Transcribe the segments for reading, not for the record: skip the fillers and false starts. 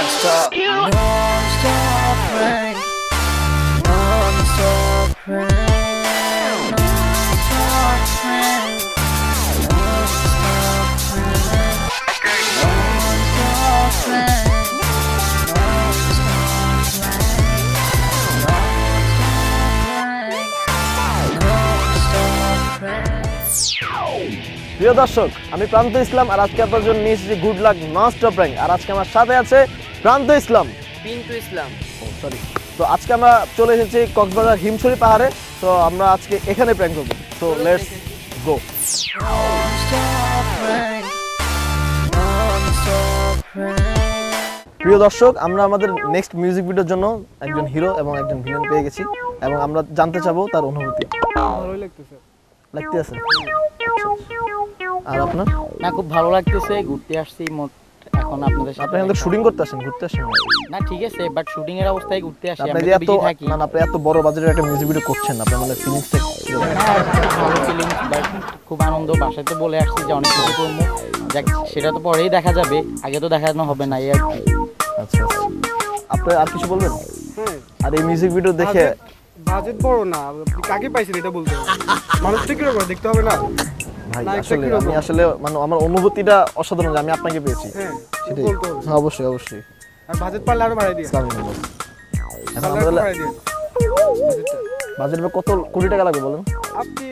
Non-stop rain, non-stop rain, non-stop rain, non-stop rain, non-stop rain, non-stop rain. প্রিয় দর্শক, আমি প্রান্ত ইসলাম আর আজকে আপনার জন্য নিয়ে এসেছি গুড লাক ননস্টপ র্যাঙ্ক। আর আজকে আমার সাথে আছে প্রান্ত ইসলাম, পিন্টু ইসলাম। সরি। তো আজকে আমরা চলে এসেছি কক্সবাজার হিমছড়ি পাহাড়ে। তো আমরা আজকে এখানে প্র্যাঙ্ক করবো। তো লেটস গো। প্রিয় দর্শক, আমরা আমাদের নেক্সট মিউজিক ভিডিওর জন্য একজন হিরো এবং একজন ভিলেন পেয়ে গেছি এবং আমরা জানতে চাবো তার অনুভূতি। ভালোই লাগতেছে। লাগতেছে? আর আপনার? না, খুব ভালো লাগতেছে। ঘুরতে আসছি মোট এখন আপনাদের সাথে। আপনি এখানে শুটিং করতে আসেন, ঘুরতে আসেন না? ঠিক আছে, বাট শুটিং এর অবস্থায় ঘুরতে আসি। আপনি আমি যে তো এত বিজি থাকি। না, আপনি এত বড় বাজেটের একটা মিউজিক ভিডিও করছেন, আপনার মানে ফিলিংসটা ভালো ফিলিংস, বাট খুব আনন্দ। বাসায় তো বলে আসছি যে অনেক কিছু করবো, যাক সেটা তো পরেই দেখা যাবে, আগে তো দেখানো হবে না। এই আর কি। আচ্ছা, আপনি আর কিছু বলবেন? হ্যাঁ, আর এই মিউজিক ভিডিও দেখে বাজেট বড় না, আপনি কাকে পাইছেন এটা বলতে হবে। মানুষটা কিরকম দেখতে হবে না? ভাই না, আসলে কিরকম? আমি আসলে মানে আমার অনুভূতিটা অসাধারণ যে আমি আপনাকে পেয়েছি। হ্যাঁ, সেটাই। বলতে হবে। হ্যাঁ, অবশ্যই অবশ্যই। আর বাজেট পারলে আরো বাড়াই দিন। ইসলামী বস। এখন পারলে আরো আমাদের বাড়াই দিন বাজেটটা। বাজেট কত কোটি টাকা লাগবে বলেন? আপনি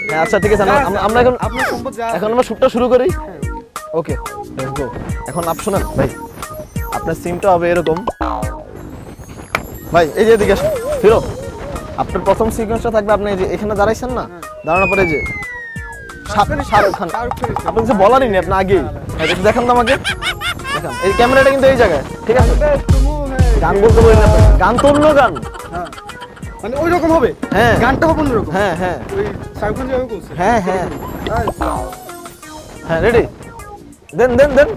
হ্যাঁ, আচ্ছা ঠিক আছে, আমরা এখন আপনার সম্পদ যা এখন আমরা শুটটা শুরু করি। হ্যাঁ, ওকে, লেটস গো। এখন আপ শুনেন ভাই, আপনার সিমটা হবে এরকম। ভাই এই যে এদিকে আসুন, হিরো। আপনার প্রথম সিকোয়েন্সটা থাকবে, আপনি এই যে এখানে দাঁড়াইছেন না, দাঁড়ানোর পরে এই যে শাহরুখ খান। আপনি কিছু বলারই নেই, আপনি আগেই দেখান তো আমাকে, দেখান। এই ক্যামেরাটা কিন্তু এই জায়গায়, ঠিক আছে? গান বলতে বলি না, গান তো অন্য গান। মানে ওই রকম হবে। হ্যাঁ গানটা হবে অন্যরকম। হ্যাঁ হ্যাঁ ওই শাহরুখ খান যেভাবে বলছে। হ্যাঁ হ্যাঁ হ্যাঁ, রেডি? দেন দেন দেন।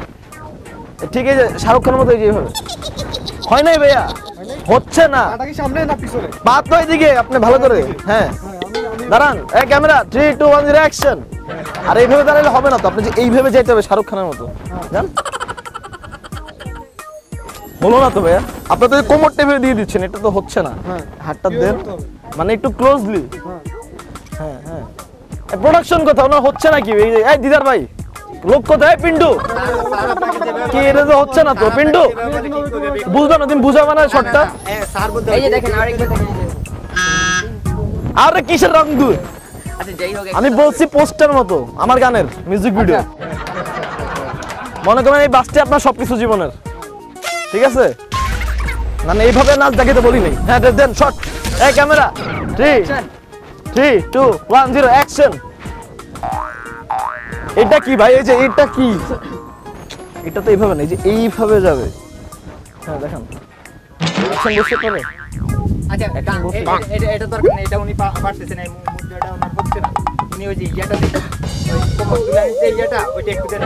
ঠিক আছে, শাহরুখ খানের মতো এই যে এইভাবে। হয় নাই ভাইয়া, হচ্ছে না। কাটা কি সামনে না পিছনে? বাদ তো এদিকে, আপনি ভালো করে। হ্যাঁ, হ্যাঁ, আমি দাঁড়ান। এই ক্যামেরা 3 2 1 0 অ্যাকশন। আর এইভাবে দাঁড়ালে হবে না তো, আপনি যে এইভাবে যেতে হবে শাহরুখ খানের মতো। জান হলো না তো ভাইয়া, আপনি তো কোমরটা এভাবে দিয়ে দিচ্ছেন, এটা তো হচ্ছে না। হ্যাঁ, হাতটা কি দেন, করতে হবে? মানে একটু ক্লোজলি। হ্যাঁ, হ্যাঁ হ্যাঁ, প্রোডাকশন কথা ওনার হচ্ছে না কি? এই দিদার ভাই, লোক কোথায়? পিন্টু কি, এটা তো হচ্ছে না তো। পিন্টু বুঝলো না, তুমি বুঝাবে না শটটা? এই যে দেখেন, আরেকবার দেখেন। আরে কিসের রং দূর? আচ্ছা যাই হোক, আমি বলছি পোস্টার মতো আমার গানের মিউজিক ভিডিও। মনে করেন এই বাসটি আপনার সবকিছু জীবনের, ঠিক আছে? মানে এইভাবে নাচ দেখাতে বলি নাই। হ্যাঁ দেন শট। এই ক্যামেরা 3 2 1 0 অ্যাকশন। এটা কি ভাই? এই যে এটা কি? এটা তো এইভাবে না, এই যে এইভাবে যাবে। হ্যাঁ দেখান। অ্যাকশন বসে পড়ে। আচ্ছা এটা দরকার নেই, এটা উনি পারতেছেন, এই মুদ্রাটা ওনার হচ্ছে না। উনি ওই যে ইয়াটা দিচ্ছেন, ওই কোমর তুলে নিতে ইয়াটা, ওইটা একটু দেন।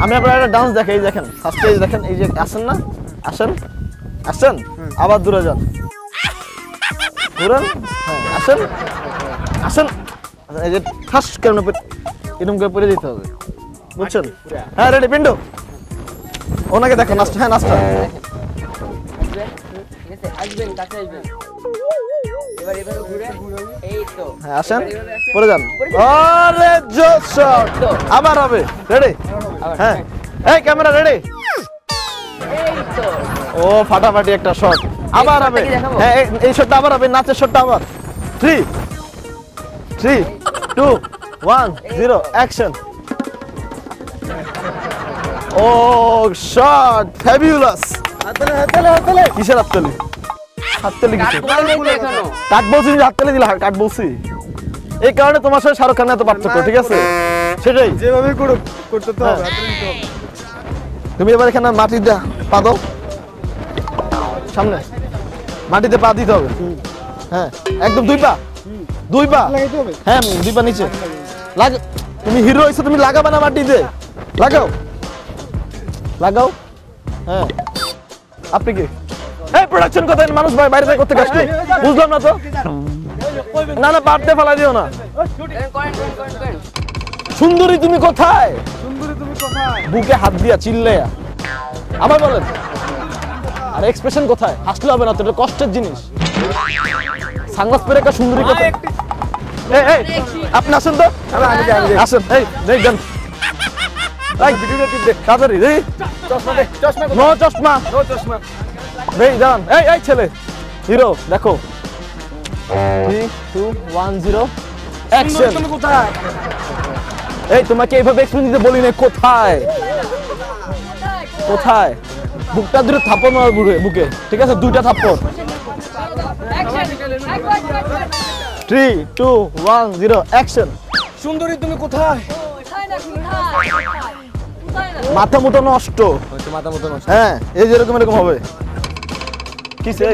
আমি আপনার একটা ডান্স দেখাই, দেখেন। ফার্স্টে দেখেন, এই যে আসেন না, আসেন আসেন, আবার দূরে যান, ঘুরেন। হ্যাঁ আসেন আসেন, এই যে ফার্স্ট কেমন এরকম করে পরে দিতে হবে, বুঝছেন? হ্যাঁ রেডি পিন্টু? ওনাকে দেখো নাচটা। হ্যাঁ নাচটা। ঠিক আছে, আসবেন, কাছে আসবেন। এবার এভাবে ঘুরে, এই তো। হ্যাঁ আসেন, পরে যান। আরে জোস শট, আবার হবে। রেডি? হ্যাঁ, এই ক্যামেরা রেডি? এই তো। ও ফাটাফাটি একটা শট, আবার হবে। হ্যাঁ এই শটটা আবার হবে, নাচের শটটা আবার। 3 2 1 0 অ্যাকশন। ও শট ফ্যাবিউলাস। হাততালি কিসের হাততালি? হাততালি কিসের? কাট বলছি, হাততালি দিলা, কাট বলছি। এই কারণে তোমার সাথে শাহরুখ খানের এত পার্থক্য, ঠিক আছে? সেটাই। যেভাবে করতে তো হবে, হাতে নিতে হবে। তুমি এবার এখানে মাটিতে পা দাও, সামনে মাটিতে পা দিতে হবে। হ্যাঁ একদম দুই পা লাগাইতে হবে। হ্যাঁ 2 পা নিচে লাগা। তুমি হিরো হইছো, তুমি লাগাবা না মাটিতে? লাগাও লাগাও। হ্যাঁ আপনি কি এই প্রোডাকশন কথা মানুষ বাইরে থেকে করতে আসলো, বুঝলাম না তো। না না পারতে ফেলা দিও না। সুন্দরী তুমি কোথায়? সুন্দরী তুমি কোথায়? বুকে হাত দিয়া চিল্লায়া আবার বলেন। আর এক্সপ্রেশন কোথায়? হাসলে হবে না তো, এটা কষ্টের জিনিস। সানগ্লাস পরে একটা সুন্দরী কোথায়? এই আপনি আসেন তো। আসেন, এই দেখ দেন। এই ভিডিওটা টিপ দে তাড়াতাড়ি। এই নো চশমা। এই দাঁড়ান। এই ছেলে হিরো দেখো। 3 2 1 0 অ্যাকশন। তুমি কোথায়? এই তোমাকে এইভাবে এক্সপ্লেইন দিতে বলি না। কোথায় কোথায়? বুকটা দুটো থাপ্পড় মার বুকে, ঠিক আছে? দুইটা থাপ্পড়। 3 2 1 0 অ্যাকশন। সুন্দরী তুমি কোথায়? মাথা মতো নষ্ট। মাথা মতো নষ্ট। হ্যাঁ, এই যেরকম এরকম হবে। কিসে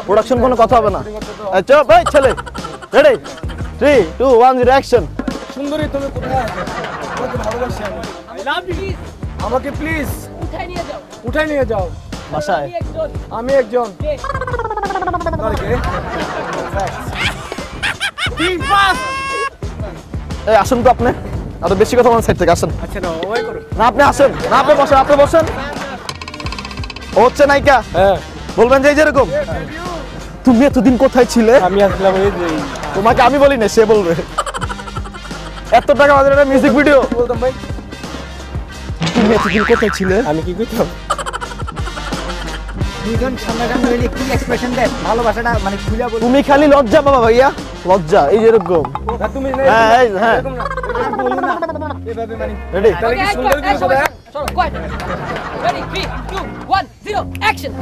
প্রোডাকশন কোনো কথা হবে না। এই চল ভাই ছেলে, রেডি 3 2 1 0 অ্যাকশন। সুন্দরী তুমি কোথায়? তোমাকে ভালোবাসি আমি। আমাকে প্লিজ উঠাই নিয়ে যাও বাসায়। আমি একজন এই আসেন তো আপনি, আরো বেশি কথা বলেন সাইড থেকে। আসেন আচ্ছা না ওই করো না, আপনি আসেন না, আপনি বসেন। আপনি বসেন। ও হচ্ছে নায়িকা। হ্যাঁ বলবেন যে এই যেরকম তুমি এতদিন কোথায় ছিলে? আমি আসলাম এই যে তোমাকে আমি বলি না, সে বলবে। এত টাকা বাজারে একটা মিউজিক ভিডিও। বলতাম ভাই তুমি এতদিন কোথায় ছিলে? আমি কি করতাম? দুইজন সামনাসামনি হইলে কি এক্সপ্রেশন দেন? ভালোবাসাটা মানে খুলে বল। তুমি খালি লজ্জা পাবা ভাইয়া, লজ্জা। এই যেরকম না তুমি হ্যাঁ হ্যাঁ এরকম না বলো না এভাবে মানে রেডি। তাহলে কি সুন্দরী তুমি কোথায়? Ready, 3, 2, 1, 0, action!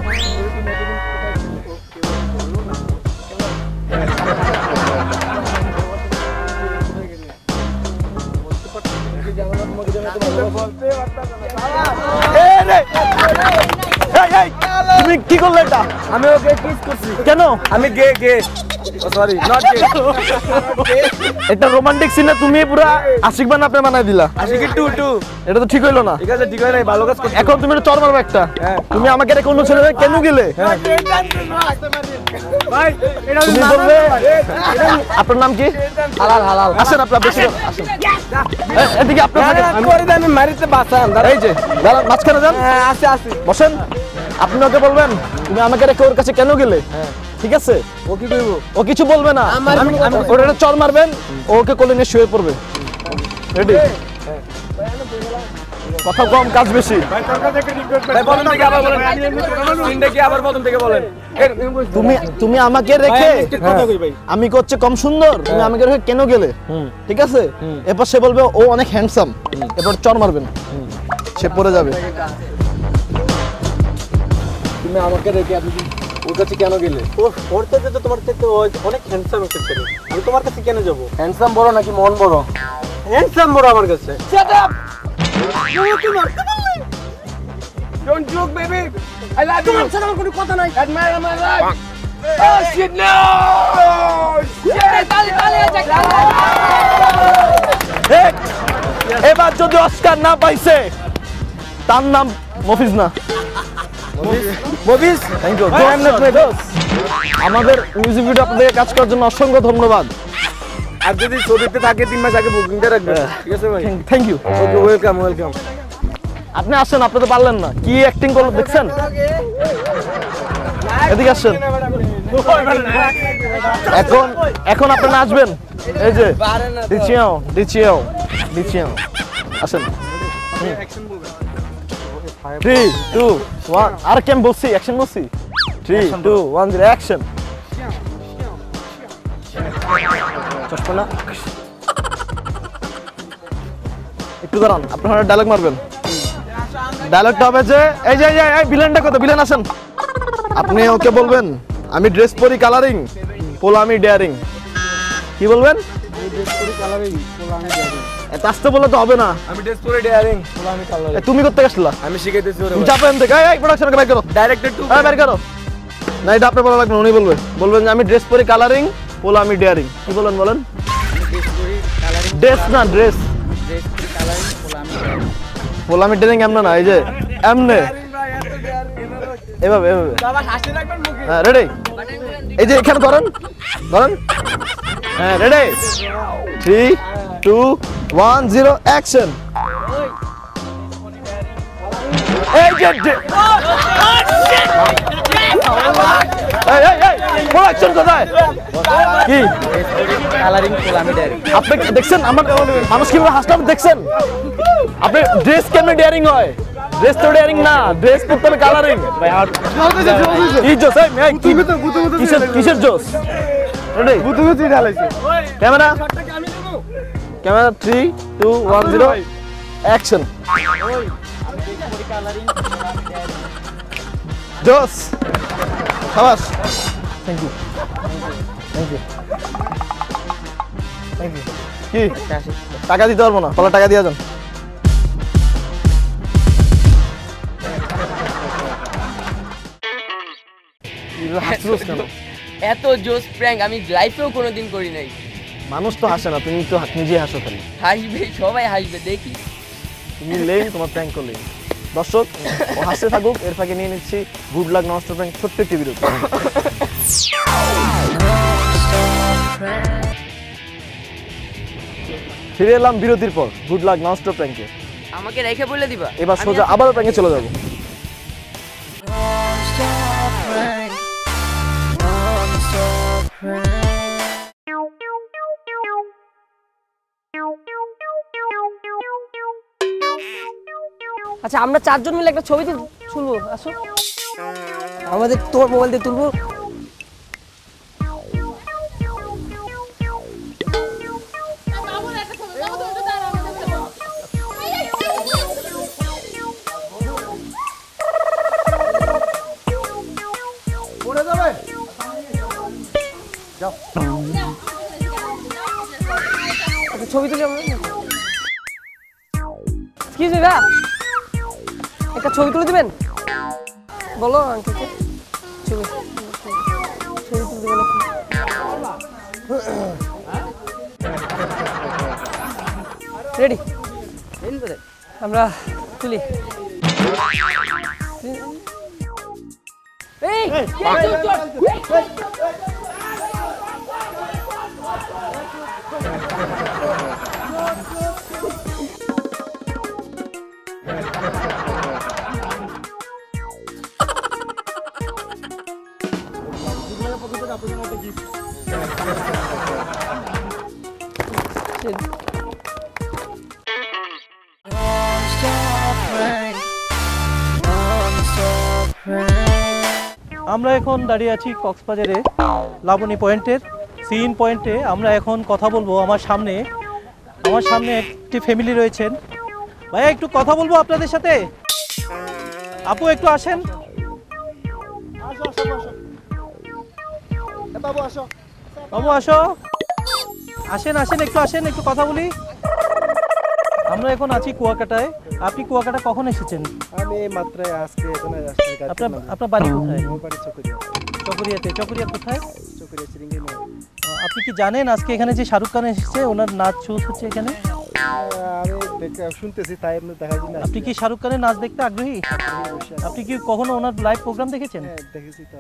তুমি কি করলে এটা? আমি ওকে কিস করছি। কেন? আমি গে সরি নট গে। এটা রোমান্টিক সিনে তুমি পুরা আশিক বানা আপনি বানাই দিলা। আশিকি টু এটা তো ঠিক হইলো না। ঠিক আছে ঠিক হয় নাই, ভালো কাজ করছি। এখন তুমি একটা চর মারবে একটা। হ্যাঁ। তুমি আমাকে রেখে অন্য ছেলে কেন গেলে? ভাই এটা তুমি বলবে আপনার নাম কি? হালাল হালাল। আসেন আপনার বেশি আসেন। এদিকে আপনার থাকেন। আমি করে আমি মারিতে বাঁচান। এই যে দাঁড়ান, মাঝখানে যান। হ্যাঁ আছে আছে। বসেন। আপনি ওকে বলবেন তুমি আমাকে রেখে ওর কাছে কেন গেলে। ঠিক আছে? ও কি কইবো? ও কিছু বলবে না। আমি ওর একটা চর মারবেন, ওকে কোলে নিয়ে শুয়ে পড়বে। রেডি? কথা কম কাজ বেশি। ভাই প্রথম থেকে আবার বলেন। সিনটা কি আবার প্রথম থেকে বলেন। তুমি আমাকে রেখে কথা কই ভাই। আমি করছে কম সুন্দর, তুমি আমাকে রেখে কেন গেলে? ঠিক আছে? এরপর সে বলবে ও অনেক হ্যান্ডসাম, এরপর চর মারবেন, সে পড়ে যাবে। তুমি আমাকে রেখে এতদিন ওর কাছে কেন গেলে? ওর থেকে তো তোমার থেকে অনেক হ্যান্ডসাম একটা ছেলে, আমি তোমার কাছে কেন যাব? হ্যান্ডসাম বড় নাকি মন বড়? হ্যান্ডসাম বড় আমার কাছে। Shut up. তুমি মারতে পারলে? Don't joke baby, I love you. তোমার সাথে আমার কোনো কথা নাই। Admire my life. Oh shit no! এবার যদি অস্কার না পাইছে তার নাম মফিজ না, মফিজ। Thank you. আমাদের মিউজিক ভিডিও আপনাদের কাজ করার জন্য অসংখ্য ধন্যবাদ। আর যদি ছবিতে থাকে 3 মাস আগে বুকিংটা রাখবেন, ঠিক আছে ভাই? Thank you. Okay welcome welcome. আপনি আসেন, আপনি তো পারলেন না, কি অ্যাক্টিং করলো দেখছেন? এদিকে আসেন। এখন আপনি নাচবেন। এই যে দিচিও আসেন। 3 2 1 আর কেম বলছি, অ্যাকশন বলছি। 3 2 1 0 অ্যাকশন। চশমা না, একটু দাঁড়ান, আপনারা ডায়লগ মারবেন। ডায়লগটা হবে যে এই যে এই ভিলেনটা কত, ভিলেন আসেন। আপনি ওকে বলবেন আমি ড্রেস পরি কালারিং, পোলা আমি ডেয়ারিং। কি বলবেন? আমি ড্রেস পরে কালারিং, পোলা আমি ডেয়ারিং। এত আস্তে বললে তো হবে না। আমি ড্রেস পরে ডেয়ারিং, পোলা আমি কালারিং। তুমি করতে গেছিলা? আমি শিখাইতেছি ওরে। তুমি চাপো এখান থেকে। এই প্রোডাকশনকে বাইর করো, ডাইরেক্টর টু বাইর করো। না এটা আপনি বলা লাগবে না, উনি বলবেন যে আমি ড্রেস পরি কালারিং, পোলা আমি ডেয়ারিং। কি বলেন বলেন? ড্রেস না, ড্রেস পোলা আমি ডেয়ারিং। এমন না, এই যে এমনে এভাবে এভাবে। বাবা হাসি রাখবেন মুখে। হ্যাঁ রেডি? এই যে এখানে ধরেন। হ্যাঁ রেডি? 3 2 1 0 অ্যাকশন। এই যে প্রোডাকশন কোথায় কি কালারিং ফুল আমি ডাইরেক্ট আপনি দেখছেন আমার মানুষ কিভাবে হাসলাম দেখছেন আপনি ড্রেস কেমন ডেয়ারিং হয় ড্রেস তো ডেয়ারিং না ড্রেস পরতে হবে কালারিং ভাই আর কি জোস এই কিসের জোস রেডি বুতুবুতি ঢালাইছে ক্যামেরা ক্যামেরা 3 2 1 0 অ্যাকশন জোস শাবাশ thank you thank you thank you কি টাকা দিতে পারবো না তাহলে টাকা দিয়ে যান এত জোস প্র্যাঙ্ক আমি লাইফেও কোনোদিন করি নাই। মানুষ তো হাসে না তুমি তো নিজে হাসো খালি হাসবে, সবাই হাসবে, দেখি। তুমি লেন তোমার প্র্যাঙ্ক করলে দর্শক ও হাসতে থাকুক এর ফাঁকে নিয়ে নিচ্ছি গুড লাক ননস্টপ প্র্যাঙ্ক ছোট্ট একটি বিরতি ফিরে এলাম বিরতির পর গুড লাক ননস্টপ প্র্যাঙ্কে আমাকে রেখে বলে দিবা এবার সোজা আবারও প্র্যাঙ্কে চলে যাবো আচ্ছা আমরা চারজন মিলে একটা ছবি তুলবো, আসো। আমাদের তোমার মোবাইল দিয়ে তুলবো। ছবি তুলি আমরা। কি জায়গা একটা ছবি তুলে দিবেন বলো আঙ্কেলকে ছবি তুলে দিবেন রেডি আমরা তুলি এই আমরা এখন দাঁড়িয়ে আছি কক্সবাজারে লাবণী পয়েন্টের সিন পয়েন্টে। আমরা এখন কথা বলবো আমার সামনে একটি ফ্যামিলি রয়েছেন। ভাইয়া একটু কথা বলবো আপনাদের সাথে, আপু একটু আসেন। বাবু আসো, আসেন একটু কথা বলি। আমরা এখন আছি কুয়াকাটায়। আপনি কুয়াকাটা কখন এসেছেন? আমি মাত্র আজকে এখানে আসছি। আপনার বাড়ি কোথায়? আমার বাড়ি চকরিয়া। চকরিয়া কোথায়? চকরিয়া চিরিঙ্গি মোড়। আপনি কি জানেন আজকে এখানে যে শাহরুখ খান এসেছে, ওনার নাচ শো হচ্ছে এখানে? আমি শুনতেছি, তাই আপনি দেখার জন্য। আপনি কি শাহরুখ খানের নাচ দেখতে আগ্রহী? আপনি কি কখনো ওনার লাইভ প্রোগ্রাম দেখেছেন? দেখেছি তো।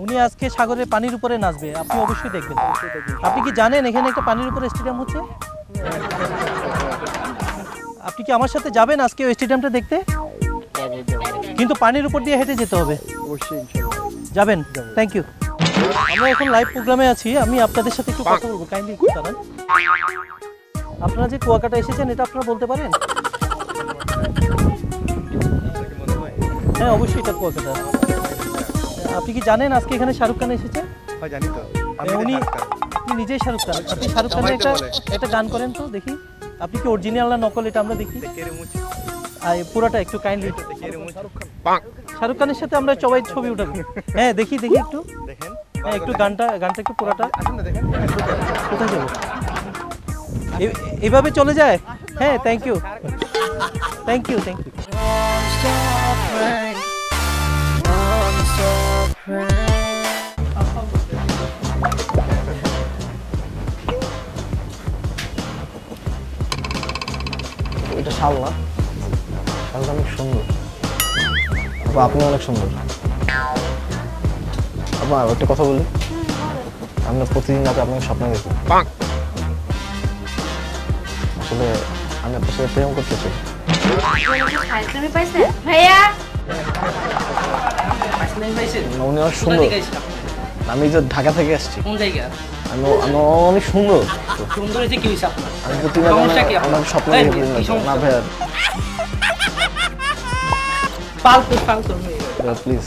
উনি আজকে সাগরের পানির উপরে নাচবে, আপনি অবশ্যই দেখবেন। আপনি কি জানেন এখানে একটা পানির উপরে স্টেডিয়াম হচ্ছে? আপনি কি আমার সাথে যাবেন আজকে ওই স্টেডিয়ামটা দেখতে? কিন্তু পানির উপর দিয়ে হেঁটে যেতে হবে। অবশ্যই ইনশাআল্লাহ যাবেন। Thank you. আমরা এখন লাইভ প্রোগ্রামে আছি, আমি আপনাদের সাথে একটু কথা বলবো, কাইন্ডলি একটু দাঁড়ান। আপনারা যে কুয়াকাটা এসেছেন এটা আপনারা বলতে পারেন? হ্যাঁ অবশ্যই এটা কুয়াকাটা। আপনি কি জানেন আজকে এখানে শাহরুখ খান এসেছে? হ্যাঁ জানি তো। আপনি নিজেই শাহরুখ খান। আপনি শাহরুখ খানের একটা গান করেন তো দেখি। আপনি কি অরিজিনাল না নকল এটা আমরা দেখি। পুরোটা একটু কাইন্ডলি। শাহরুখ খানের সাথে আমরা সবাই ছবি উঠাবো। হ্যাঁ দেখি একটু। হ্যাঁ একটু গানটা একটু পুরোটা। কোথায় যাবো? এইভাবে চলে যায়? হ্যাঁ থ্যাংক ইউ। এটা শাল না, শালটা অনেক সুন্দর। আপনি অনেক সুন্দর। আপনার একটা কথা বলি, আমরা প্রতিদিন রাতে আপনাকে স্বপ্ন দেখি। আসলে আমি আপনার সাথে প্রেম করতে চাই। তুমি পাইছেন ভাইয়া? উনি অনেক সুন্দর। আমি যে ঢাকা থেকে আসছি। কোন জায়গা? আমি অনেক সুন্দর। সুন্দর হয়েছে কি হয়েছে আপনার? আমি তো তুমি সমস্যা কি আপনার? আমার স্বপ্ন এই, দেখে কি সমস্যা? না ভাইয়া ফালতু প্লিজ।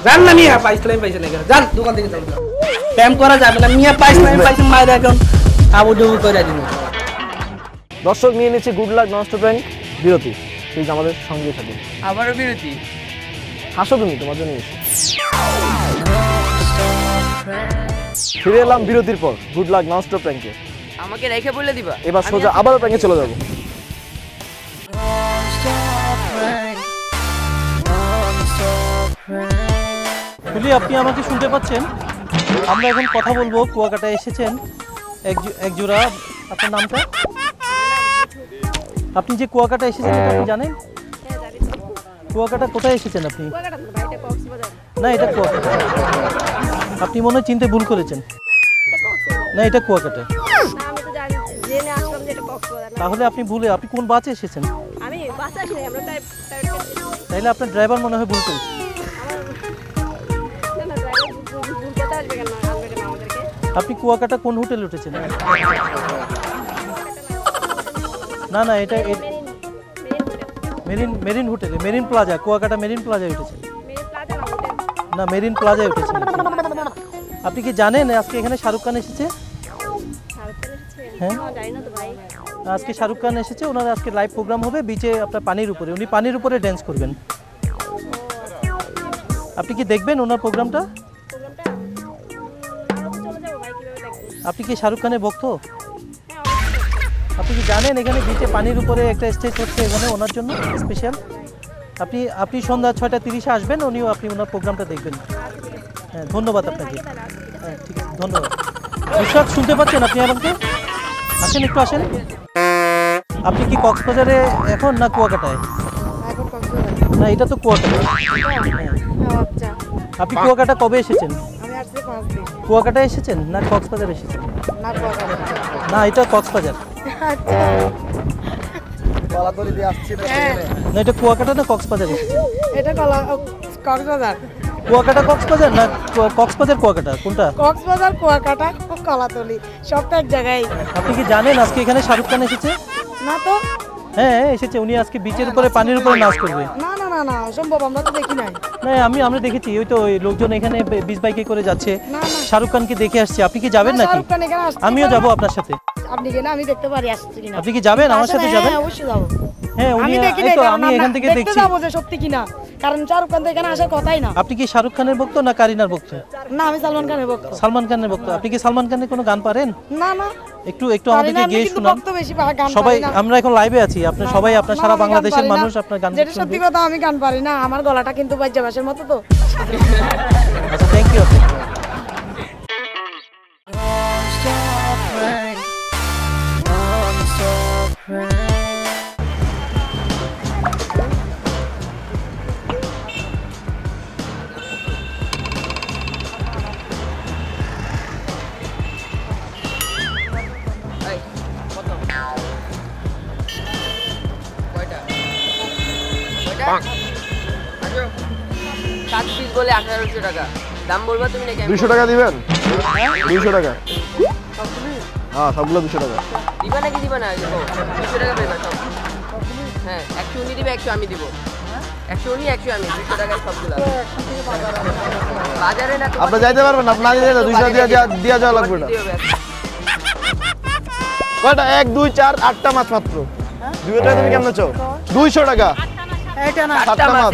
জান না মিয়া পাইছিলাম পাইছে না জান দোকান থেকে চলো প্রেম করা যাবে না মিয়া পাইছিলাম পাইছে মায়ের এখন আবু ডুবু করে দিন। দর্শক নিয়ে নিচ্ছে গুড লাক ননস্টপ প্র্যাঙ্ক বিরতি। প্লিজ আমাদের সঙ্গে থাকুন। আবারও বিরতি। হাসো তুমি, তোমার জন্য এসেছি। ফিরে এলাম বিরতির পর গুড লাক ননস্টপ প্র্যাঙ্কে। আমাকে রেখে বলে দিবা। এবার সোজা আবারও প্র্যাঙ্কে চলে যাবো। ফুলি, আপনি আমাকে শুনতে পাচ্ছেন? আমরা এখন কথা বলবো। কুয়াকাটায় এসেছেন এক জোড়া। আপনার নামটা? আপনি যে কুয়াকাটা এসেছেন এটা আপনি জানেন? কুয়াকাটা কোথায় এসেছেন আপনি? না, এটা কুয়াকাটা। আপনি মনে হয় চিনতে ভুল করেছেন। না, এটা কুয়াকাটা। তাহলে আপনি ভুলে, আপনি কোন বাসে এসেছেন? তাইলে আপনার ড্রাইভার মনে হয় ভুল করেছে। আপনি কুয়াকাটা কোন হোটেলে উঠেছেন? না না, এটা মেরিন হোটেলে, মেরিন প্লাজা, কুয়াকাটা মেরিন প্লাজায় উঠেছেন। না, মেরিন প্লাজায় উঠেছেন। আপনি কি জানেন আজকে এখানে শাহরুখ খান এসেছে? হ্যাঁ, আজকে শাহরুখ খান এসেছে। ওনার আজকে লাইভ প্রোগ্রাম হবে বিচে, আপনার পানির উপরে। উনি পানির উপরে ড্যান্স করবেন। আপনি কি দেখবেন ওনার প্রোগ্রামটা? আপনি কি শাহরুখ খানের ভক্ত? আপনি কি জানেন এখানে বিচে পানির উপরে একটা স্টেজ হচ্ছে এখানে ওনার জন্য স্পেশাল? আপনি সন্ধ্যা 6:30 আসবেন, আপনি ওনার প্রোগ্রামটা দেখবেন। হ্যাঁ, ধন্যবাদ আপনাকে। হ্যাঁ, ঠিক আছে, ধন্যবাদ। বিশ্বাস শুনতে পাচ্ছেন আপনি আমাকে? আসেন, একটু আসেন। আপনি কি কক্সবাজারে এখন না কুয়াকাটায়? না, এটা তো কুয়াকাটা। আপনি কুয়াকাটা কবে এসেছেন? কুয়াকাটায় এসেছেন না কক্সবাজার এসেছেন? না, এটা কক্সবাজার। না, এটা কুয়াকাটা না কক্সবাজার এসেছেন? কুয়াকাটা কক্সবাজার না কক্সবাজার কুয়াকাটা কোনটা? কক্সবাজার, কুয়াকাটা, কলাতলি সবটা এক জায়গায়। আপনি কি জানেন আজকে এখানে শাহরুখ খান এসেছে? না তো। হ্যাঁ, এসেছে। উনি আজকে বিচের উপরে পানির উপরে নাচ করবে। না না না না, অসম্ভব, আমরা তো দেখি নাই। না, আমরা দেখেছি। ওই তো ওই লোকজন এখানে বিচ বাইকে করে যাচ্ছে। না, না। শাহরুখ খানকে দেখে আসছে। আপনি কি যাবেন নাকি? শাহরুখ খান এখানে আসছে। আমিও যাব আপনার সাথে। আপনি কেন, আমি দেখতে পারি আসছে কিনা। আপনি কি যাবেন আমার সাথে? যাবেন? হ্যাঁ, অবশ্যই যাব। হ্যাঁ, আমি দেখি এই নাই, তো কারণ আমি আমরা এখান থেকে দেখতে দেখছি। যাবো যে সত্যি কিনা, কারণ শাহরুখ খান তো এখানে আসার কথাই না। আপনি কি শাহরুখ খানের ভক্ত না কারিনার ভক্ত? না, আমি সালমান খানের ভক্ত। সালমান খানের ভক্ত। আপনি কি সালমান খানের কোনো গান পারেন? না না, একটু আমাদেরকে পারি না, গিয়ে আমি কিন্তু শোনান। ভক্ত বেশি, গান সবাই পারি না। আমরা এখন লাইভে আছি। আপনার সবাই, আপনার না, সারা আমি গান বাংলাদেশের পারি না। মানুষ আপনার গান যেটা সত্যি কথা, আমি গান পারি না। আমার গলাটা কিন্তু বাজ্যাবাসের মতো তো। আচ্ছা, থ্যাংক ইউ। সাত পিস বলে 1800 টাকা দাম বলবা তুমি নাকি? 200 টাকা দিবেন? 200 টাকা। হ্যাঁ, সবগুলো 200 টাকা। দিবা নাকি দিবা না? দেখো 200 টাকা পাইবা সব। হ্যাঁ, 100 উনি দিবে, 100 আমি দিব। 100 উনি, 100 আমি, 200 টাকায় সবগুলো। বাজারে না আপনি যাইতে পারবেন? আপনি আগে যাইতে 200 দিয়া যাওয়া লাগবে না। কয়টা? 1 2 4 8টা মাছ মাত্র। 2 টাকা তুমি কেমনে চাও? 200 টাকা। এটা না, 7টা মাছ।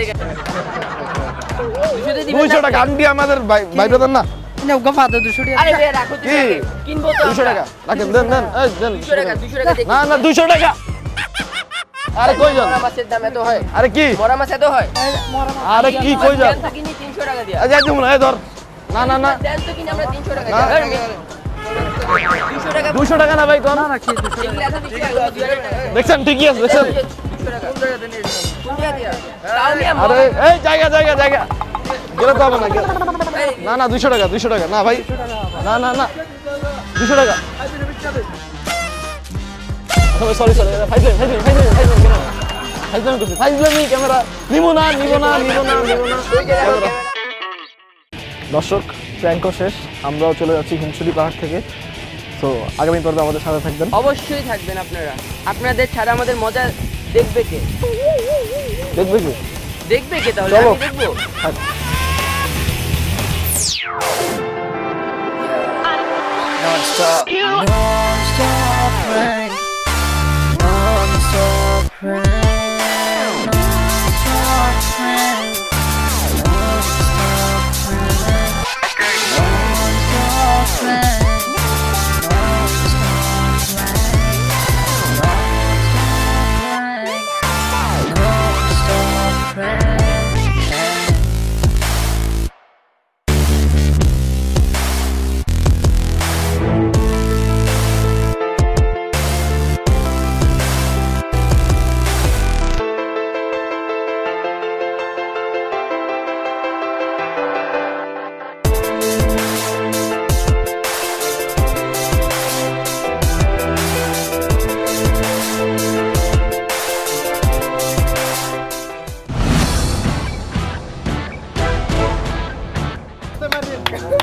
200 টাকা। আন্টি আমাদের ভাই ব্রাদার না? না, গফা দাও 200 টাকা। আরে ভাই রাখো কি? কিনবো তো 200 টাকা। রাখেন, দেন দেন। এই দেন। 200 টাকা 200 টাকা দেখি। না না, 200 টাকা। আরে কই যান? মরা মাছের দাম এত হয়? আরে কি? মরা মাছ এত হয়? আরে কি কই যান? দেন তো কিনি 300 টাকা দিয়া। এই যাই তুমি না, এই ধর। না না না, দেন তো কিনি আমরা 300 টাকা না। দিয়া। 200 টাকা 200 টাকা না ভাই, কম। এগুলো এত বেশি টাকা, 2000 টাকা। দেখছেন? ঠিকই আছে, দেখছেন? 200 টাকা। কোন টাকা দিয়া? তাও নিয়ে আরে এই জায়গা গেলে তো হবে না। না না, 200 টাকা, 200 টাকা। না ভাই, না না না, 200 টাকা। সরি ফাইজলামি ক্যামেরা নিব না দর্শক প্র্যাঙ্ক শেষ আমরাও চলে যাচ্ছি হিমছড়ি পাহাড় থেকে তো আগামী পর্বে আমাদের সাথে থাকবেন অবশ্যই থাকবেন আপনারা আপনাদের ছাড়া আমাদের মজা দেখবে কে তাহলে চলো। আমি দেখবো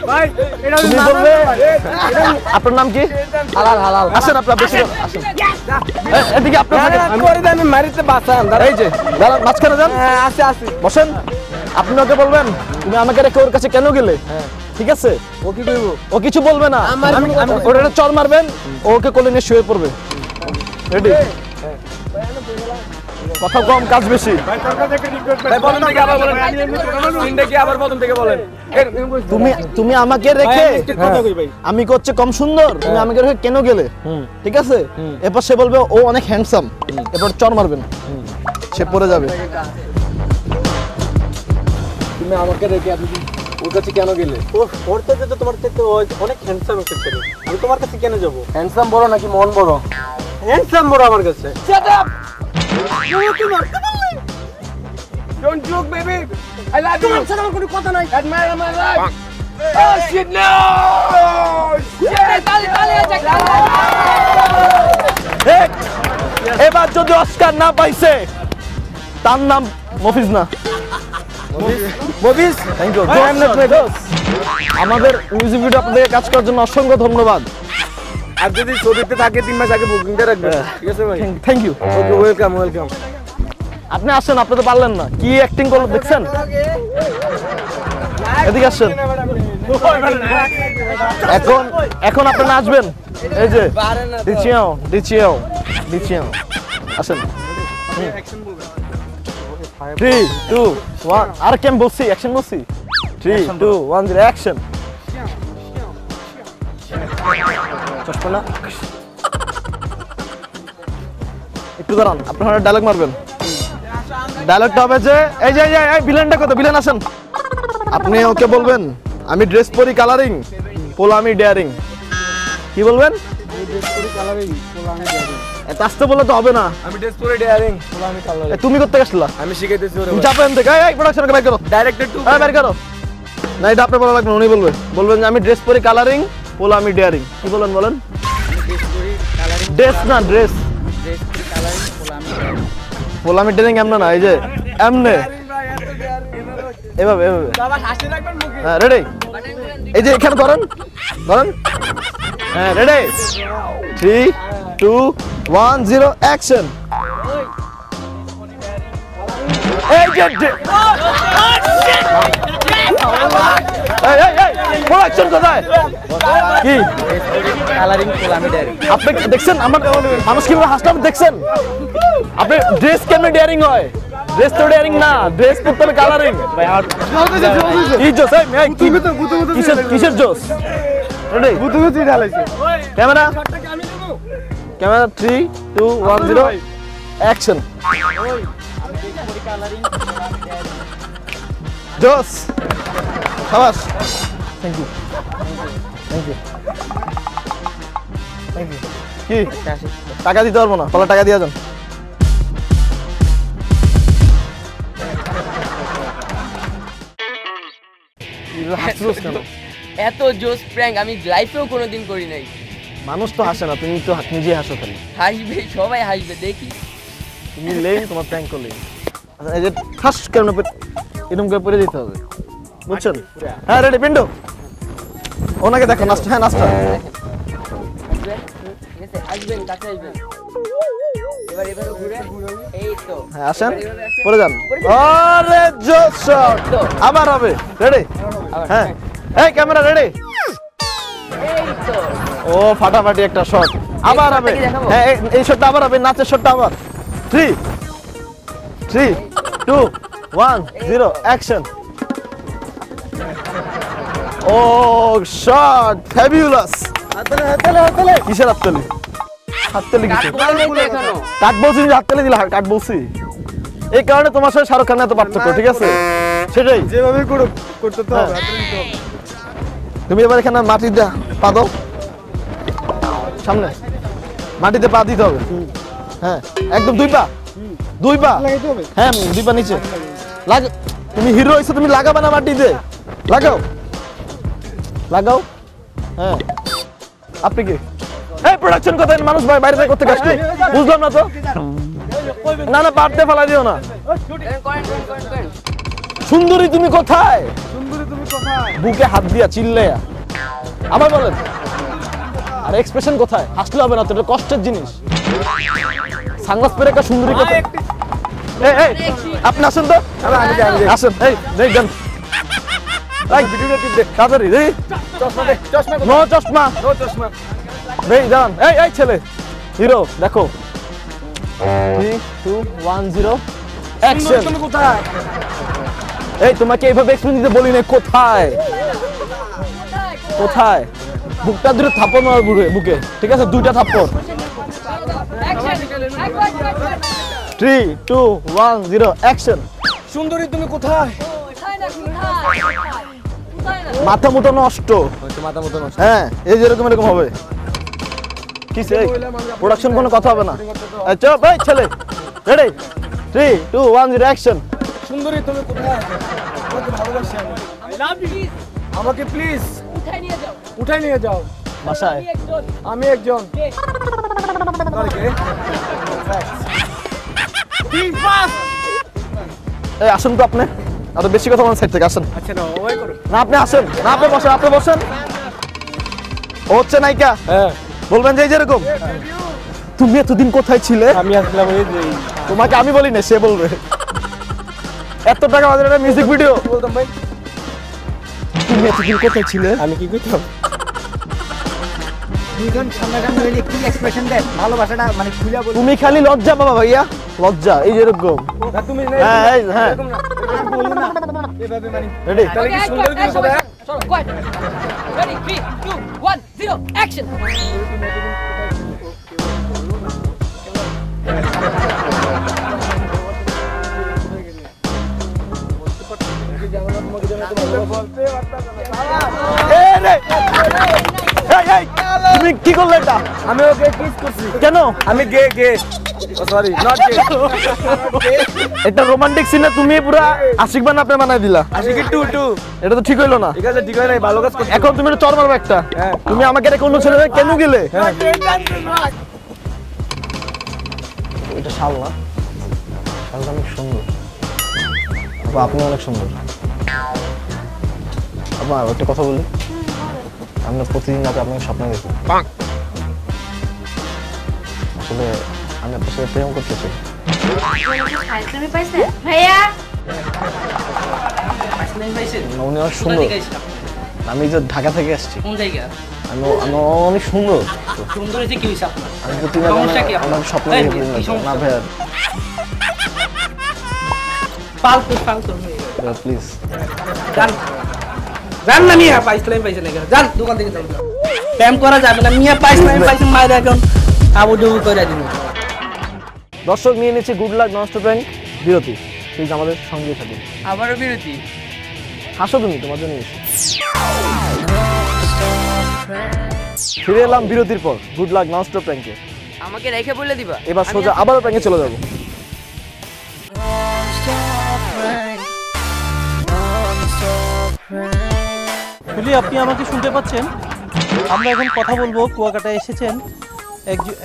ভাই এটা তুমি বলবে আপনার নাম কি হালাল আসেন আপনার বেশি আসেন এদিকে আপনার আমি মারিতে বাঁচান এই যে দাঁড়ান মাঝখানে যান আসি বসেন আপনি ওকে বলবেন তুমি আমাকে রেখে ওর কাছে কেন গেলে ঠিক আছে ও কি করবো ও কিছু বলবে না ওটা একটা চড় মারবেন ওকে কোলে নিয়ে শুয়ে পড়বে রেডি কথা কম কাজ বেশি তুমি আমাকে রেখে আমি করছে কম সুন্দর তুমি আমাকে রেখে কেন গেলে ঠিক আছে এরপর সে বলবে ও অনেক হ্যান্ডসাম এরপর চড় মারবেন সে পড়ে যাবে তুমি আমাকে রেখে এতদিন ওর কাছে কেন গেলে ওর থেকে তো তোমার থেকে অনেক হ্যান্ডসাম একটা ছেলে আমি তোমার কাছে কেন যাবো হ্যান্ডসাম বড় নাকি মন বড় হ্যান্ডসাম বড় আমার কাছে Don't joke, baby. I love you. তোমার সাথে আমার কোনো কথা নাই. Admire my life. Oh shit, no! Shit, তালে এবার যদি অস্কার না পাইছে তার নাম মফিজ না মফিজ থ্যাংক ইউ আমাদের মিউজিক ভিডিও আপনাদের কাজ করার জন্য অসংখ্য ধন্যবাদ আর যদি ছবিতে থাকে 3 মাস আগে বুকিংটা রাখবেন ঠিক আছে ভাই থ্যাংক ইউ ওকে ওয়েলকাম আপনি আসেন আপনি তো পারলেন না কি অ্যাক্টিং করলো দেখছেন এদিকে আসেন এখন আপনি নাচবেন এই যে দিচিও আসেন 3 2 1 আর কেম বলছি অ্যাকশন বলছি 3 2 1 0 অ্যাকশন চশমা একটু দাঁড়ান আপনারা ডায়লগ মারবেন ডায়লগটা হবে যে এই যে ভিলেনটা কত ভিলেন আসেন আপনি ওকে বলবেন আমি ড্রেস পরি কালারিং পোলা আমি ডেয়ারিং কি বলবেন আমি ড্রেস পরে কালারিং পোলা আমি ডেয়ারিং এত আস্তে বললে তো হবে না আমি ড্রেস পরে ডেয়ারিং পোলা আমি কালারিং তুমি করতে আসলা আমি শিখাইতেছি ওরে তুমি চাপেন থেকে এই প্রোডাকশনকে বাইর করো ডাইরেক্টর টু বাইর করো না এটা আপনি বলা লাগবে উনি বলবেন যে আমি ড্রেস পরি কালারিং পোলা আমি ডেয়ারিং কি বলেন ড্রেস না ড্রেস কালারিং পোলা আমি ডেয়ারিং এমন না এই যে এমনে এভাবে হ্যাঁ রেডি এই যে এখানে ধরেন হ্যাঁ রেডি 3 2 1 0 অ্যাকশন এই যে প্রোডাকশন কোথায় কি কালারিং পোলা আমি ডেয়ারিং আপনি দেখছেন আমার মানুষ কিভাবে হাসলাম দেখছেন আপনি ড্রেস কেমনে ডেয়ারিং হয় ড্রেস তো ডেয়ারিং না ড্রেস পরতে হবে কালারিং কি জোস এই কিসের জোস রেডি বুতুবুতি ঢালাইছে ক্যামেরা 3 2 1 0 অ্যাকশন জোস শাবাশ থ্যাংক ইউ কি টাকা দিতে পারবো না তাহলে টাকা দিয়ে যান এত জোস প্র্যাঙ্ক আমি লাইফেও কোনোদিন করি নাই মানুষ তো হাসে না, তুমি তো নিজেই হাসো খালি। হাসবে, সবাই হাসবে, দেখি। তুমি লেন, তোমার প্র্যাঙ্ক করলে। আচ্ছা এই যে ঠাস কেমন এরকম করে পরে দিতে হবে, বুঝছেন? হ্যাঁ রেডি পিন্টু, ওনাকে দেখো নাচটা। হ্যাঁ নাচটা। আসবেন, ঠিক আছে, আসবেন, কাছে আসবেন। এবার এভাবে ঘুরে, এই তো। হ্যাঁ আসেন, এবার এভাবে আসেন। পরে যান। আরে জোস শট, আবার হবে। রেডি? আবার, হ্যাঁ এই ক্যামেরা রেডি? এই তো। ও ফাটাফাটি একটা শট, আবার হবে। শটটা কি দেখাবো? হ্যাঁ এই শটটা আবার হবে, নাচের শটটা আবার। 3 2 1 0 অ্যাকশন। ও শট ফ্যাবিউলাস। হাততালি কিসের হাততালি? হাততালি কিসের? কাট বলে নেই তো এখনো। কাট বলছি, হাততালি দিলা, কাট বলছি। এই কারণে তোমার সাথে শাহরুখ খানের এত পার্থক্য, ঠিক আছে? সেটাই যেভাবে করতে তো হবে। তুমি এবার এখানে মাটিতে পা দাও, সামনে মাটিতে পা দিতে হবে। হ্যাঁ একদম দুই পা লাগাইতে হবে। হ্যাঁ 2 পা নিচে লাগা। তুমি হিরো হইছো, তুমি লাগাবে না মাটিতে, লাগাও। হ্যাঁ আপনি কি এই প্রোডাকশন কথা মানুষ ভাই বাইরে থেকে করতে আসলো, বুঝলাম না তো। না না পারতে ফেলা দিও না। করেন। সুন্দরী তুমি কোথায়? সুন্দরী তুমি কোথায়? বুকে হাত দিয়া চিল্লাইয়া আবার বলেন। আর এক্সপ্রেশন কোথায়? হাসলে হবে না তো, এটা কষ্টের জিনিস। সানগ্লাস পরে একটা সুন্দরী কোথায়? এই আপনি আসেন তো, আসেন। এই দেন ভিডিওটা টিপ দে তাড়াতাড়ি। নো চশমা। এই দাঁড়ান, এই ছেলে হিরো দেখো। 3 2 1 0 অ্যাকশন। তুমি কোথায়? এই তোমাকে এইভাবে এক্সপ্রেশন দিতে বলি না। কোথায়? বুকটা দুটো থাপ্পড় মার বুকে, ঠিক আছে? 2টা থাপ্পড়। 3 2 1 0 অ্যাকশন। সুন্দরী তুমি কোথায়? মাথা মুটো নষ্ট। মাথা মতো নষ্ট। হ্যাঁ এই যেরকম এরকম হবে। কিসে প্রোডাকশন কোনো কথা হবে না। চল ভাই ছেলে রেডি? 3 2 1 0 অ্যাকশন। সুন্দরী তুমি কোথায়? তোমাকে ভালোবাসি আমি। I love you. আমাকে প্লিজ উঠাই নিয়ে যাও। বাসায় আমি একজন। এই আসেন তো আপনি, এত বেশি কথা বলেন সাইড থেকে আসেন। আচ্ছা না ওই করো। না আপনি আসেন, না আপনি বসেন। ও হচ্ছে নায়িকা, হ্যাঁ বলবেন যে এই যেরকম তুমি এতদিন কোথায় ছিলে? আমি আসলাম এই যে। তোমাকে আমি বলি না, সে বলবে। এত টাকা বাজারে একটা মিউজিক ভিডিও। কি বলতাম ভাই? তুমি এতদিন কোথায় ছিলে? আমি কি করতাম? দুইজন সামনাসামনি হইলে কি এক্সপ্রেশন দেন? ভালোবাসাটা মানে খুলে বল। তুমি খালি লজ্জা পাবা ভাইয়া, লজ্জা। এই যেরকম না তুমি হ্যাঁ এরকম না। এরকম বলি না। এভাবে মানে রেডি? তাহলে কি সুন্দরী তুমি কোথায়? চলো কোয়াট। Ready 3 2 1 0 action. তুমি কি করলে এটা? আমি ওকে কিস করছি। কেন? আমি গে সরি নট গে। এটা রোমান্টিক সিনে তুমি পুরো আশিক বানাপে বানাই দিলা। আশিকি টু এটা তো ঠিক হইলো না। ঠিক আছে ঠিক হয় নাই, ভালো কাজ করছি। এখন তুমি একটা চর মারবে একটা। হ্যাঁ। তুমি আমাকে রেখে অন্য ছেলে কেন গেলে? এটা শাল না, শালটা অনেক সুন্দর। আপা আপনি অনেক সুন্দর। আপা একটা কথা বলি, আমরা প্রতিদিন রাতে আপনাকে স্বপ্ন দেখি। আসলে আমি আপনার সাথে প্রেম করতে চাই। ভাইয়া উনি অনেক সুন্দর। আমি যে ঢাকা থেকে আসছি। কোন জায়গা? আমি অনেক সুন্দর। সুন্দর হয়েছে কি হইছে আপনার? আমি প্রতিদিন সমস্যা কি আপনার? আপনাকে স্বপ্ন এই, দেখি। কি সমস্যা? না ভাইয়া ফালতু প্লিজ। জান না মিয়া পাইছিলাম না কেন? জান দোকান থেকে যান। প্রেম করা যাবে না মিয়া, পাইছিলাম মায়ের এখন আবু ডুবু করে দিন। দর্শক নিয়ে নিচ্ছে গুড লাক ননস্টপ প্র্যাঙ্ক বিরতি। প্লিজ আমাদের সঙ্গে থাকুন। আবারও বিরতি। হাসো তুমি, তোমার জন্য ফিরে এলাম বিরতির পর গুড লাক ননস্টপ প্র্যাঙ্কে। আমাকে রেখে বলে দিবা। এবার সোজা আবারও প্র্যাঙ্কে চলে যাবো। ফুলি আপনি আমাকে শুনতে পাচ্ছেন? আমরা এখন কথা বলবো, কুয়াকাটা এসেছেন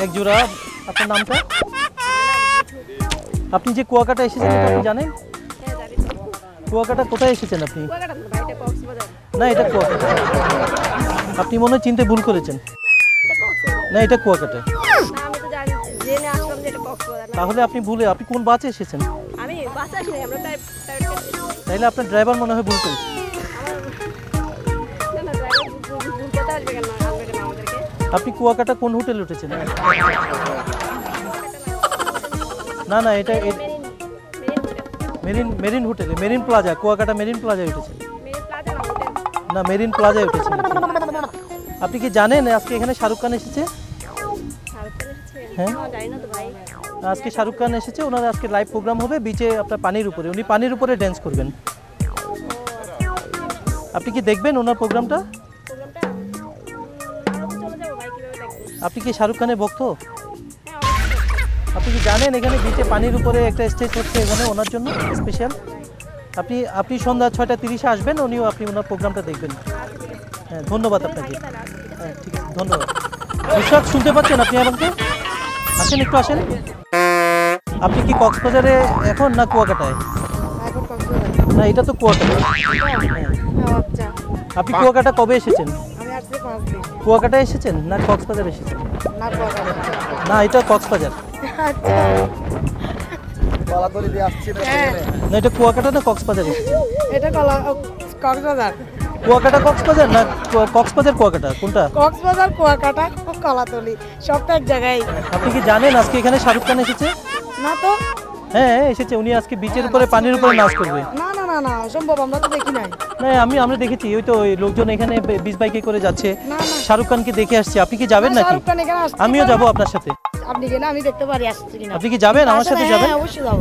এক জোড়া। আপনার নামটা? আপনি যে কুয়াকাটা এসেছেন এটা আপনি জানেন? কুয়াকাটা কোথায় এসেছেন আপনি? না, এটা কুয়াকাটা। আপনি মনে হয় চিনতে ভুল করেছেন। না, এটা কুয়াকাটা। তাহলে আপনি আপনি কোন বাসে এসেছেন? তাইলে আপনার ড্রাইভার মনে হয় ভুল করেছে। আপনি কুয়াকাটা কোন হোটেলে উঠেছেন? না না, এটা মেরিন হোটেলে, মেরিন প্লাজা, কুয়াকাটা মেরিন প্লাজায় উঠেছেন। না, মেরিন প্লাজায় উঠেছেন। আপনি কি জানেন আজকে এখানে শাহরুখ খান এসেছে? হ্যাঁ, আজকে শাহরুখ খান এসেছে। ওনার আজকে লাইভ প্রোগ্রাম হবে বিচে, আপনার পানির উপরে। উনি পানির উপরে ড্যান্স করবেন। আপনি কি দেখবেন ওনার প্রোগ্রামটা? আপনি কি শাহরুখ খানের ভক্ত? আপনি কি জানেন এখানে বিচে পানির উপরে একটা স্টেজ হচ্ছে এখানে ওনার জন্য স্পেশাল? আপনি সন্ধ্যা 6:30 আসবেন, আপনি ওনার প্রোগ্রামটা দেখবেন। হ্যাঁ, ধন্যবাদ আপনাকে। হ্যাঁ, ঠিক আছে, ধন্যবাদ। বিশ্বাস শুনতে পাচ্ছেন আপনি আমাকে? আসেন, একটু আসেন। আপনি কি কক্সবাজারে এখন না কুয়াকাটায়? না, এটা তো কুয়াকাটা। আপনি কুয়াকাটা কবে এসেছেন? কুয়াকাটা এসেছেন না কক্সবাজার এসেছেন? না, এটা কক্সবাজার। না, এটা কুয়াকাটা না কক্সবাজার এসেছেন? এটা কক্সবাজার। কুয়াকাটা কক্সবাজার না কক্সবাজার কুয়াকাটা কোনটা? কক্সবাজার, কুয়াকাটা, কলাতলি, সব তো এক জায়গায়। আপনি কি জানেন আজকে এখানে শাহরুখ খান এসেছে? না তো। হ্যাঁ, এসেছে। উনি আজকে বিচের উপরে পানির উপরে নাচ করবে। না না না না, অসম্ভব, আমরা তো দেখি নাই। না, আমরা দেখেছি। ওই তো ওই লোকজন এখানে বিচ বাইকে করে যাচ্ছে। না না, শাহরুখ খানকে দেখে আসছে। আপনি কি যাবেন নাকি? শাহরুখ খান এখানে আসছে। আমিও যাব আপনার সাথে। আপনি গেলে আমি দেখতে পারি আসছে কিনা। আপনি কি যাবেন আমার সাথে? যাবেন? হ্যাঁ, অবশ্যই যাব।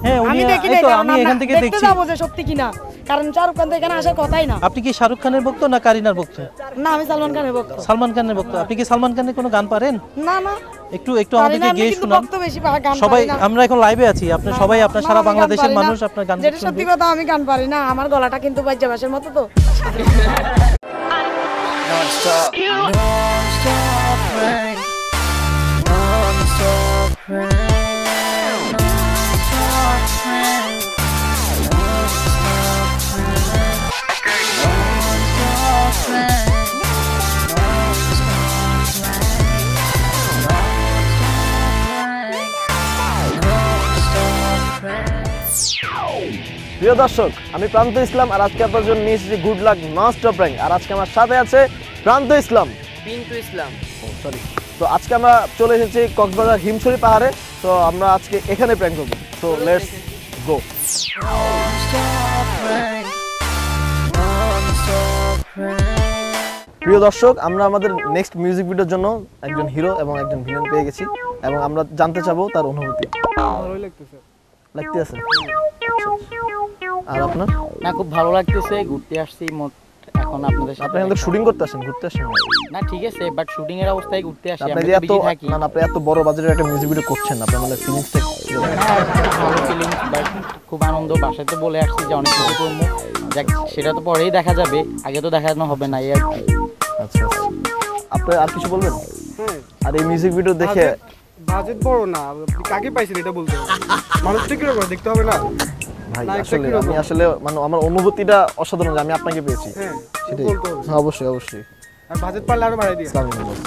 হ্যাঁ, আমি দেখি এই নাই, তো কারণ আমি এখান থেকে দেখতে দেখছি। যাবো যে সত্যি কিনা, কারণ শাহরুখ খান তো এখানে আসার কথাই না। আপনি কি শাহরুখ খানের ভক্ত না কারিনার ভক্ত? না, আমি সালমান খানের ভক্ত। সালমান খানের ভক্ত। আপনি কি সালমান খানের কোনো গান পারেন? না না, একটু আমাদেরকে গিয়ে শোনান। ভক্ত বেশি গান সবাই পারি না। আমরা এখন লাইভে আছি। আপনার সবাই, আপনার সারা বাংলাদেশের মানুষ আপনার গান যেটা সত্যি কথা, আমি গান পারি না। আমার গলাটা কিন্তু বাজ্যাবাসের মতো তো। প্রিয় দর্শক, আমি প্রান্ত ইসলাম, আর আজকে আপনার জন্য নিয়ে এসেছি good luck non stop rank. আর আজকে আমার সাথে আছে প্রান্ত ইসলাম, পিন্টু ইসলাম। সরি। তো আজকে আমরা চলে এসেছি কক্সবাজার হিমছড়ি পাহাড়ে। তো আমরা আজকে এখানে প্র্যাঙ্ক করবো। তো লেটস গো। প্রিয় দর্শক, আমরা আমাদের নেক্সট মিউজিক ভিডিওর জন্য একজন হিরো এবং একজন ভিলেন পেয়ে গেছি, এবং আমরা জানতে চাবো তার অনুভূতি। লাগতেছে? আর আপনার? না, খুব ভালো লাগতেছে। ঘুরতে আসছি এখন আপনাদের সাথে। আপনি এখান থেকে শুটিং করতে আসেন, ঘুরতে আসেন? না, ঠিক আছে, বাট শুটিং এর অবস্থায় ঘুরতে আসি। আপনি আমি যে তো এত বিজি থাকি। না, আপনি এত বড় বাজেটের একটা মিউজিক ভিডিও করছেন, আপনার মানে ফিলিংসটা হ্যাঁ, ভালো ফিলিংস, বাট খুব আনন্দ। বাসায় তো বলে আসছি যে অনেক কিছু করবো। যাক, সেটা তো পরেই দেখা যাবে, আগে তো দেখানো হবে না, এই আর কি। আচ্ছা, আপনি আর কিছু বলবেন? আর এই মিউজিক ভিডিও দেখে বাজেট বড় না, আপনি কাকে পাইছেন এটা বলতে হবে। মানুষটা কিরকম করে দেখতে হবে না ভাই? না, আসলে কিরকম? আমি আসলে মানে আমার অনুভূতিটা অসাধারণ যে আমি আপনাকে পেয়েছি। হ্যাঁ, সেটাই। বলতে হবে। হ্যাঁ, অবশ্যই অবশ্যই। আর বাজেট পারলে আরো বাড়াই দিন। আসসালামু আলাইকুম।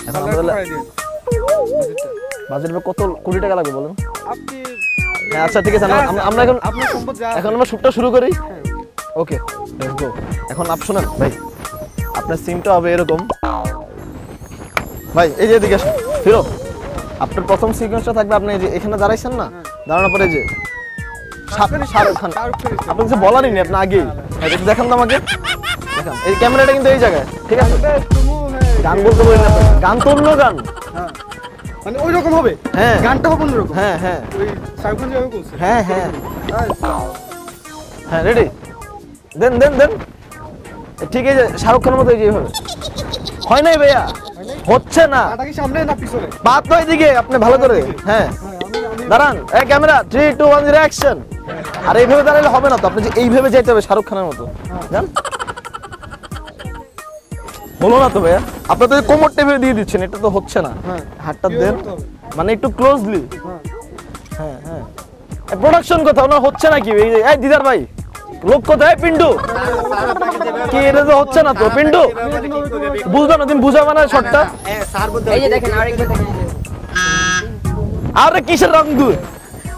এখন পারলে আমাদের আরো বাড়াই দিন বাজেটটা। বাজেট কত কোটি টাকা লাগবে বলেন? আপনি হ্যাঁ, আচ্ছা ঠিক আছে, আমরা এখন আপনার সম্পদ যা এখন আমরা শুটটা শুরু করি। হ্যাঁ। ওকে, লেটস গো। এখন আপ শুনেন ভাই, আপনার সিনটা হবে এরকম। ভাই এই যে এদিকে আসুন, ফিরো। আপনার প্রথম সিকোয়েন্সটা থাকবে, আপনি এই যে এখানে দাঁড়াইছেন না, দাঁড়ানোর পরে যে শাহরুখ খান, আপনি কিছু বলারই নেই, আপনি আগেই দেখান তো আমাকে, দেখান। এই ক্যামেরাটা কিন্তু এই জায়গায়, ঠিক আছে? গান বলতে বলি না, গান তো অন্য গান। মানে ওই রকম হবে। হ্যাঁ, গানটা হবে অন্যরকম। হ্যাঁ হ্যাঁ ওই শাহরুখ খান যেভাবে বলছে। হ্যাঁ হ্যাঁ হ্যাঁ, রেডি? দেন দেন দেন। ঠিক আছে, শাহরুখ খানের মতো এই যে এইভাবে। হয় নাই ভাইয়া, হচ্ছে না। পাটা কি সামনে না পিছনে? বাদ তো এদিকে, আপনি ভালো করে। হ্যাঁ, দাঁড়ান। এই ক্যামেরা 3 2 1 0 অ্যাকশন। আর এইভাবে দাঁড়ালে হবে না তো, আপনি যে এইভাবে যেতে হবে শাহরুখ খানের মতো। জান হলো না তো ভাইয়া, আপনাদের কোমর টেপে দিয়ে দিচ্ছেন, এটা তো হচ্ছে না। হাতটা দেন, মানে একটু ক্লোজলি। হ্যাঁ হ্যাঁ, প্রোডাকশন কোথাও না হচ্ছে নাকি? এই দিদার ভাই, লোক কোথায়? পিন্টু কি, এটা তো হচ্ছে না তো। পিন্টু বুঝলো না, তুমি বুঝাবে না শটটা। এই যে দেখেন আরেকবার দেখেন। আরে কিসের রং দূর?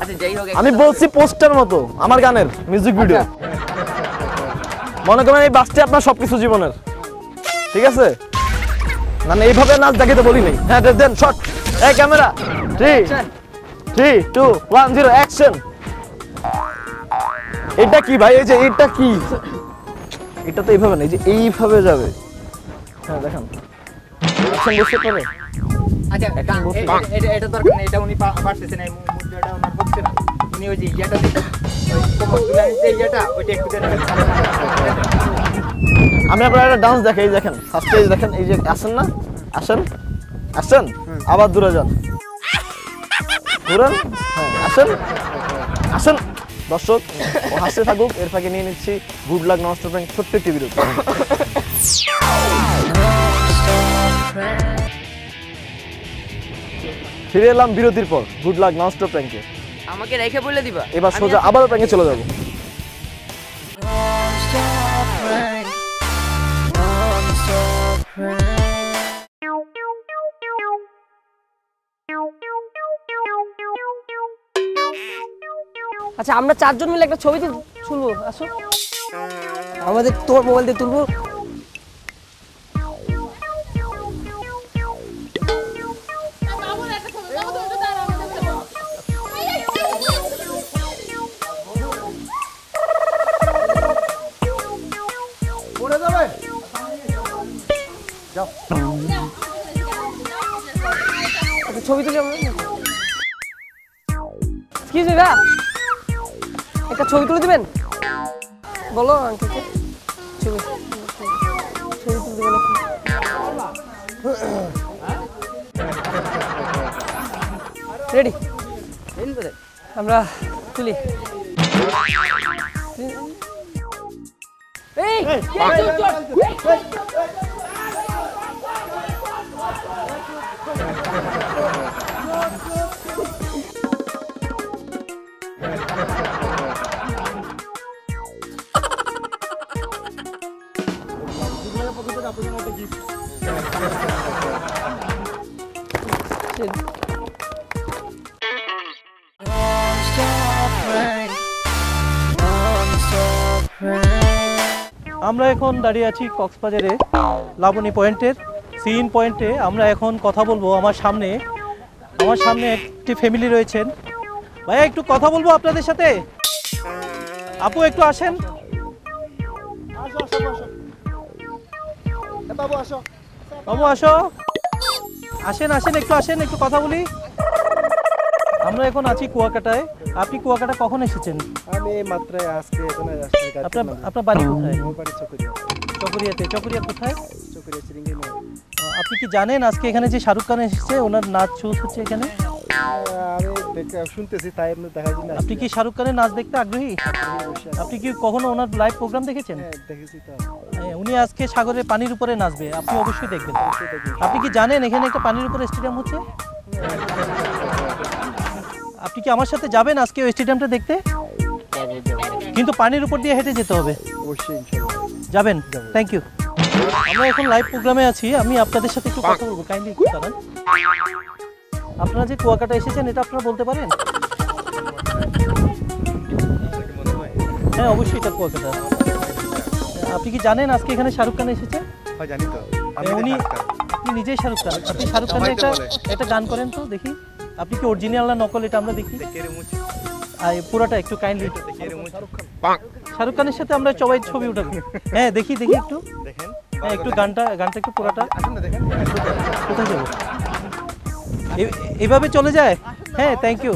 আচ্ছা যাই হোক, আমি বলছি পোস্টার মতো আমার গানের মিউজিক ভিডিও। মনে করেন এই বাসটি আপনার সবকিছু জীবনের, ঠিক আছে? মানে এইভাবে নাচ দেখাতে বলি নাই। হ্যাঁ দেন শট। এই ক্যামেরা 3 2 1 0 অ্যাকশন। এটা কি ভাই? এই যে এটা কি? এটা তো এইভাবে না, এই যে এইভাবে যাবে। হ্যাঁ দেখেন, অ্যাকশন বসে পড়ে। আচ্ছা এটা দরকার নেই, এটা উনি পারতেছেন, এই মুদ্রাটা ওনার হচ্ছে না। উনি ওই যে ইয়েটা দিবেন, ওই কোমর দুলান যে ইয়েটা, ওইটা একটু দেন। আমি আপনার একটা ডান্স দেখাই, দেখেন ফার্স্ট পেজ দেখেন, এই যে আসেন না, আসেন আসেন, আবার দূরে যান, ঘুরেন, হ্যাঁ আসেন আসেন। দর্শক ও হাসতে থাকুক, এর ফাঁকে নিয়ে নিচ্ছি গুড লাক ননস্টপ প্র্যাঙ্ক ছোট্ট একটি বিরতি। ফিরে এলাম বিরতির পর গুড লাক ননস্টপ প্র্যাঙ্কে। আমাকে রেখে বলে দিবা। এবার সোজা আবারও প্র্যাঙ্কে চলে যাবো। আচ্ছা আমরা চারজন মিলে একটা ছবি তুলবো, আসো। আমাদের তোর মোবাইল দিয়ে তুলবো। ছবি তুলি আমরা। এক্সকিউজ মি ভাই, একটা ছবি তুলে দিবেন? বলো আঙ্কেলকে ছবি তুলে দিবেন নাকি? রেডি, আমরা তুলি। এই আমরা এখন দাঁড়িয়ে আছি কক্সবাজারে লাবণী পয়েন্টের সিন পয়েন্টে। আমরা এখন কথা বলবো। আমার সামনে একটি ফ্যামিলি রয়েছেন। ভাইয়া একটু কথা বলবো আপনাদের সাথে। আপু একটু আসেন। বাবু আসো, আসেন আসেন, একটু আসেন, একটু কথা বলি। আমরা এখন আছি কুয়াকাটায়। আপনি কুয়াকাটা কখন এসেছেন? আমি মাত্র আজকে এখানে আসছি। আপনার বাড়ি কোথায়? আমার বাড়ি চকরিয়া। চকরিয়াতে? চকরিয়া কোথায়? চকরিয়া চিরিঙ্গি। আপনি কি জানেন আজকে এখানে যে শাহরুখ খান এসেছে, ওনার নাচ শো হচ্ছে এখানে? আমি শুনতেছি, তাই আমি দেখার জন্য। আপনি কি শাহরুখ খানের নাচ দেখতে আগ্রহী? আপনি কি কখনো ওনার লাইভ প্রোগ্রাম দেখেছেন? হ্যাঁ দেখেছি তো। উনি আজকে সাগরের পানির উপরে নাচবে, আপনি অবশ্যই দেখবেন। আপনি কি জানেন এখানে একটা পানির উপরে স্টেডিয়াম হচ্ছে? আপনি কি আমার সাথে যাবেন আজকে ওই স্টেডিয়ামটা দেখতে? কিন্তু পানির উপর দিয়ে হেঁটে যেতে হবে। অবশ্যই ইনশাআল্লাহ যাবেন? Thank you. আমরা এখন লাইভ প্রোগ্রামে আছি, আমি আপনাদের সাথে একটু কথা বলবো, কাইন্ডলি একটু দাঁড়ান। আপনারা যে কুয়াকাটা এসেছেন এটা আপনারা বলতে পারেন? হ্যাঁ অবশ্যই এটা কুয়াকাটা। আপনি কি জানেন আজকে এখানে শাহরুখ খান এসেছে? হ্যাঁ জানি তো। আপনি নিজেই শাহরুখ খান। আপনি শাহরুখ খানের একটা গান করেন তো দেখি। আপনি কি অরিজিনাল না নকল এটা আমরা দেখি। আর পুরোটা একটু কাইন্ডলি। শাহরুখ খানের সাথে আমরা সবাই ছবি উঠাবো। হ্যাঁ দেখি একটু দেখেন। হ্যাঁ একটু গানটা একটু পুরোটা। কোথায় যাবো? এইভাবে চলে যায়? হ্যাঁ থ্যাংক ইউ।